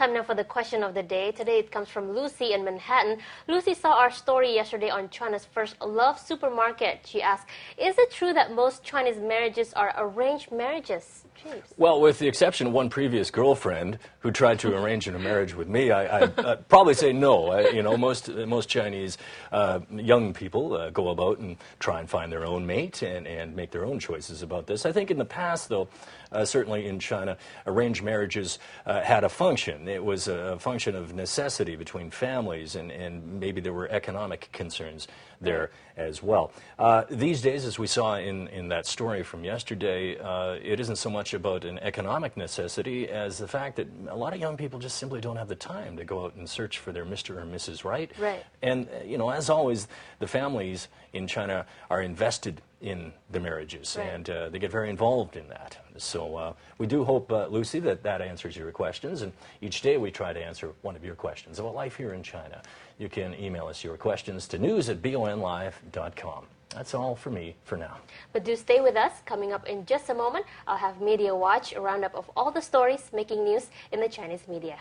Time now for the question of the day. Today it comes from Lucy in Manhattan. Lucy saw our story yesterday on China's first love supermarket. She asked, is it true that most Chinese marriages are arranged marriages? James. Well, with the exception of one previous girlfriend who tried to arrange a marriage with me, I'd probably say no. Most Chinese young people go about and try and find their own mate and make their own choices about this. I think in the past, though, certainly in China, arranged marriages had a function. It was a function of necessity between families, and maybe there were economic concerns there as well. These days, as we saw in that story from yesterday, it isn't so much about an economic necessity as the fact that a lot of young people just simply don't have the time to go out and search for their Mr. or Mrs. Right. Right. And, as always, the families in China are invested in the marriages, right. and they get very involved in that. So we do hope, Lucy, that answers your questions, and each day we try to answer one of your questions about life here in China. You can email us your questions to news@bonlive.com. That's all for me for now. But do stay with us. Coming up in just a moment, I'll have Media Watch, a roundup of all the stories making news in the Chinese media.